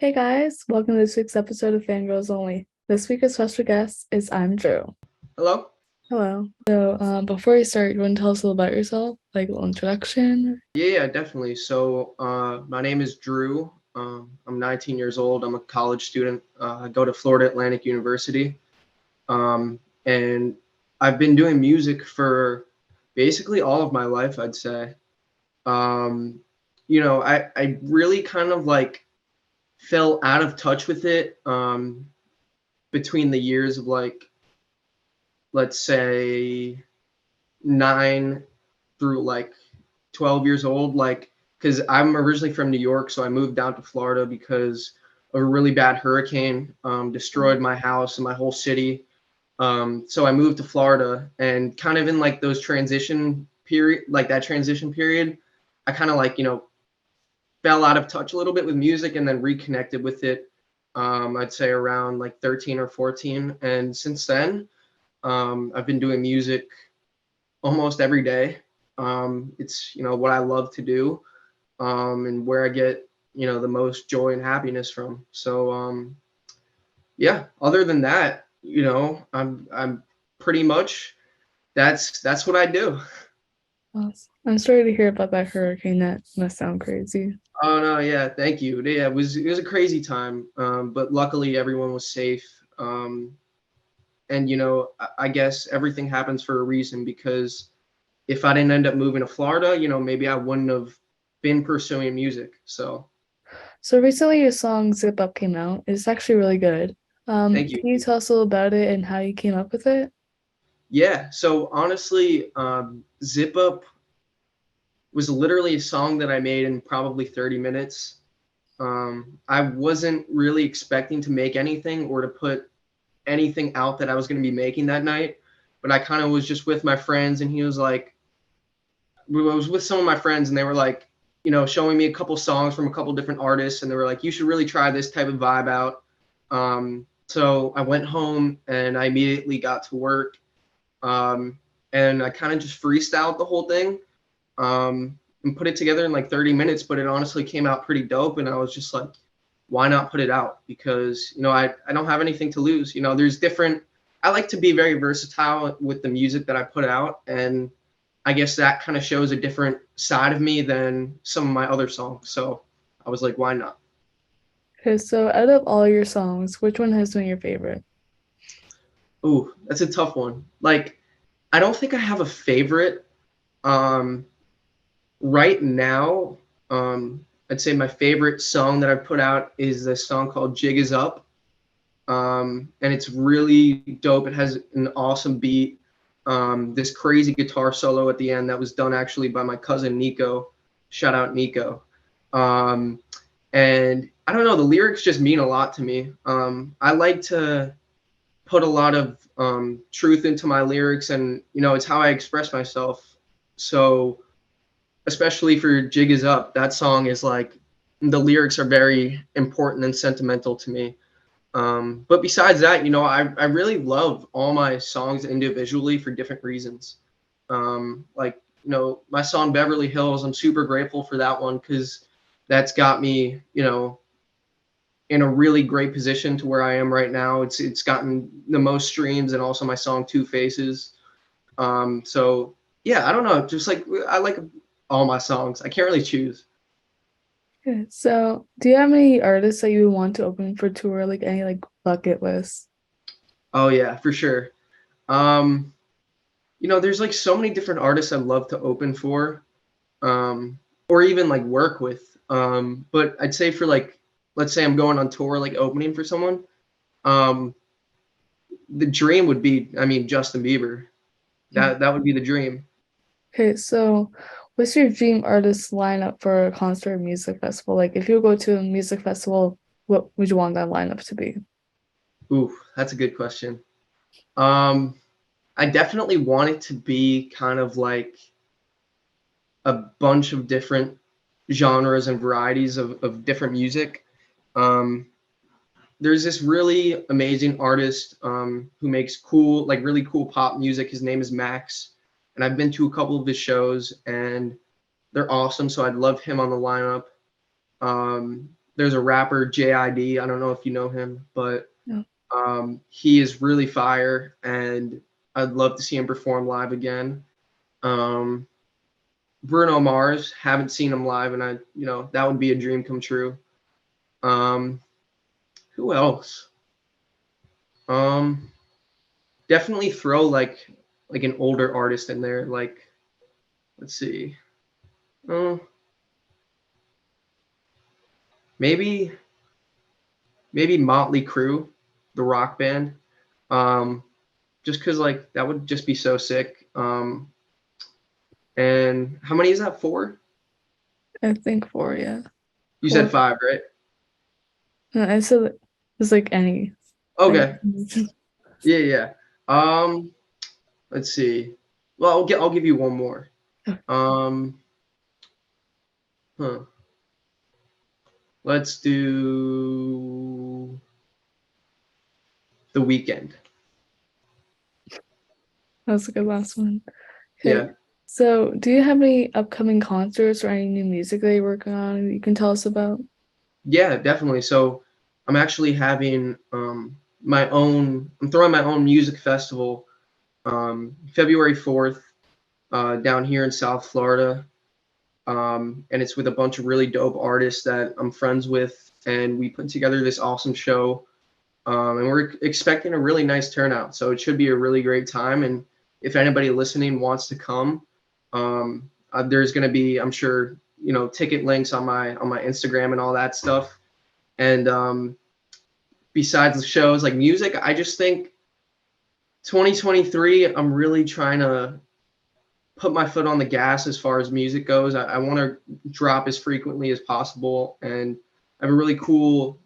Hey guys, welcome to this week's episode of Fangirls Only. This week's special guest is I'm Drew. Hello? Hello. Before you start, you want to tell us a little about yourself, like a little introduction? Yeah, definitely. My name is Drew. I'm 19 years old. I'm a college student. I go to Florida Atlantic University. And I've been doing music for basically all of my life, I'd say. Um, I really kind of like fell out of touch with it between the years of like, let's say, 9 through like 12 years old, like, because I'm originally from New York, so I moved down to Florida because a really bad hurricane destroyed my house and my whole city. So I moved to Florida, and kind of in like those transition period, like that transition period, I kind of like, fell out of touch a little bit with music and then reconnected with it. I'd say around like 13 or 14. And since then, I've been doing music almost every day. It's what I love to do, and where I get the most joy and happiness from. Yeah. Other than that, I'm pretty much that's what I do. I'm sorry to hear about that hurricane. That must sound crazy. Oh no, yeah, thank you. Yeah, it was a crazy time, but luckily everyone was safe. And I guess everything happens for a reason because if I didn't end up moving to Florida, maybe I wouldn't have been pursuing music. So So recently your song Zip Up came out. It's actually really good. thank you. Can you tell us a little about it and how you came up with it? Yeah. So honestly, Zip Up was literally a song that I made in probably 30 minutes. I wasn't really expecting to make anything or to put anything out that I was going to be making that night, but I kind of was just with my friends, and he was like, I was with some of my friends, and they were like, showing me a couple songs from a couple different artists, and they were like, you should really try this type of vibe out. So I went home and I immediately got to work, um, and I kind of just freestyled the whole thing, and put it together in like 30 minutes. But it honestly came out pretty dope, and I was just like, why not put it out? Because I don't have anything to lose. There's different. I like to be very versatile with the music that I put out, and I guess that kind of shows a different side of me than some of my other songs. So I was like, why not? Okay, so out of all your songs, which one has been your favorite? Ooh, that's a tough one. Like, I don't think I have a favorite. Um, right now, I'd say my favorite song that I put out is the song called Jig Is Up. And it's really dope. It has an awesome beat. This crazy guitar solo at the end that was done actually by my cousin Nico. Shout out Nico. Um, and I don't know, the lyrics just mean a lot to me. I like to put a lot of truth into my lyrics, and it's how I express myself. So especially for Jig Is Up, that song is like, the lyrics are very important and sentimental to me. But besides that, I really love all my songs individually for different reasons. Like, my song Beverly Hills, I'm super grateful for that one because that's got me, in a really great position to where I am right now. It's gotten the most streams, and also my song Two Faces. So yeah, I don't know, just like I like all my songs. I can't really choose. Okay, so do you have any artists that you would want to open for tour, like any like bucket list? Oh yeah, for sure. Um, there's like so many different artists I'd love to open for, or even like work with. But I'd say for like, let's say I'm going on tour, like opening for someone, um, the dream would be, I mean, Justin Bieber. That would be the dream. Okay, so what's your dream artist lineup for a concert or music festival? Like, if you go to a music festival, what would you want that lineup to be? Ooh, that's a good question. Um, I definitely want it to be kind of like a bunch of different genres and varieties of different music. Um, there's this really amazing artist who makes cool, like really cool pop music. His name is Max, and I've been to a couple of his shows, and they're awesome. So I'd love him on the lineup. Um, there's a rapper JID. I don't know if you know him, but No. he is really fire, and I'd love to see him perform live again. Um, Bruno Mars, haven't seen him live, and that would be a dream come true. Um, who else? Um, Definitely throw like an older artist in there. Like, let's see. Oh, maybe maybe Motley Crue, the rock band. Um, just because like that would just be so sick. And how many is that? Four? I think four, yeah. You said Four. five, right? I said it's like any. Like, Okay. Yeah, yeah. Um, let's see. Well, I'll give you one more. Um, huh. Let's do The Weekend. that was a good last one. Okay. Yeah. So, do you have any upcoming concerts or any new music that you're working on you can tell us about? Yeah, definitely. So I'm actually having I'm throwing my own music festival February 4th down here in South Florida. And it's with a bunch of really dope artists that I'm friends with, and we put together this awesome show. And we're expecting a really nice turnout, so it should be a really great time. And if anybody listening wants to come, there's going to be, I'm sure, ticket links on my Instagram and all that stuff. And besides the shows like music, I just think 2023, I'm really trying to put my foot on the gas as far as music goes. I want to drop as frequently as possible, and I have a really cool.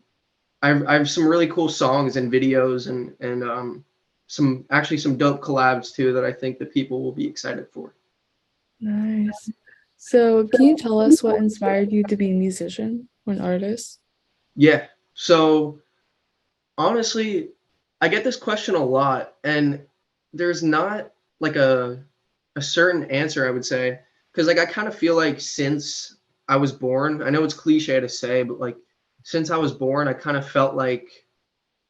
I have some really cool songs and videos, and some dope collabs too that I think that people will be excited for. Nice. So, can you tell us what inspired you to be a musician or an artist? Yeah. So honestly, I get this question a lot, and there's not like a certain answer I would say, because like I kind of feel like since I was born, I know it's cliche to say, but like since I was born, I kind of felt like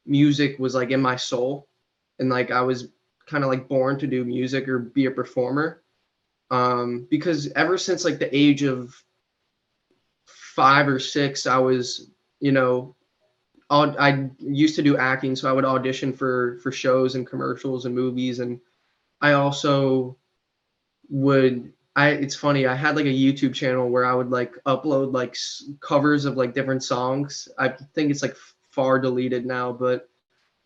music was like in my soul, and like I was kind of like born to do music or be a performer. Because ever since like the age of 5 or 6, I was, you know, I used to do acting, so I would audition for shows and commercials and movies, and I also would I it's funny, I had like a YouTube channel where I would like upload like covers of like different songs. I think it's like far deleted now, but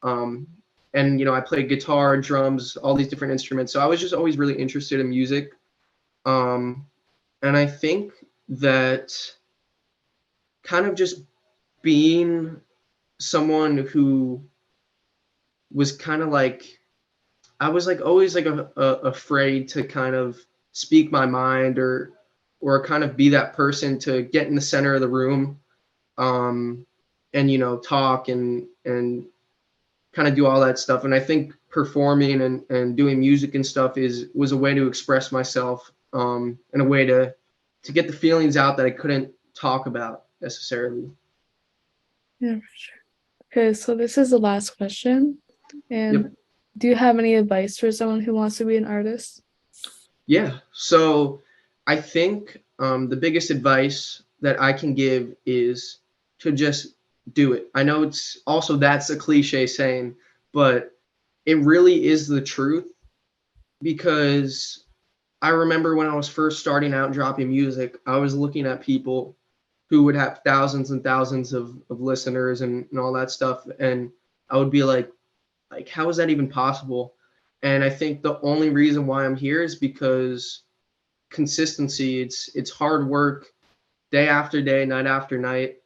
um and I played guitar, drums, all these different instruments. So I was just always really interested in music. Um and I think that kind of just being someone who was kind of like I was like always like afraid to kind of speak my mind or kind of be that person to get in the center of the room, um, and talk and kind of do all that stuff. And I think performing and doing music and stuff was a way to express myself, and a way to get the feelings out that I couldn't talk about necessarily. Yeah, for sure. Okay, so this is the last question. Yep. And do you have any advice for someone who wants to be an artist? Yeah. So I think the biggest advice that I can give is to just do it. I know that's a cliche saying, but it really is the truth, because I remember when I was first starting out dropping music, I was looking at people who would have thousands and thousands of listeners and all that stuff. And I would be like, how is that even possible? And I think the only reason why I'm here is because consistency. It's hard work, day after day, night after night,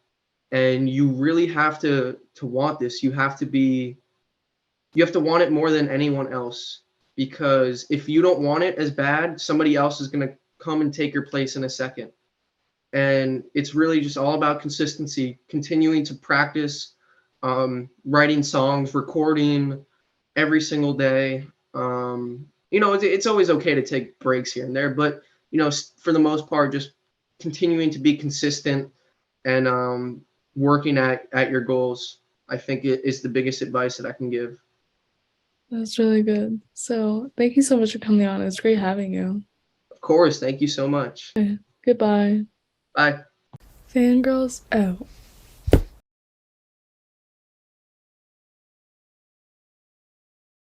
and you really have to want this. You have to want it more than anyone else, because if you don't want it as bad, somebody else is going to come and take your place in a second. And it's really just all about consistency, continuing to practice, writing songs, recording every single day. It's always okay to take breaks here and there, but for the most part, just continuing to be consistent, and working at your goals. I think it is the biggest advice that I can give. That's really good. So thank you so much for coming on. It was great having you. Of course, thank you so much. Okay, goodbye. Bye. Fangirls out.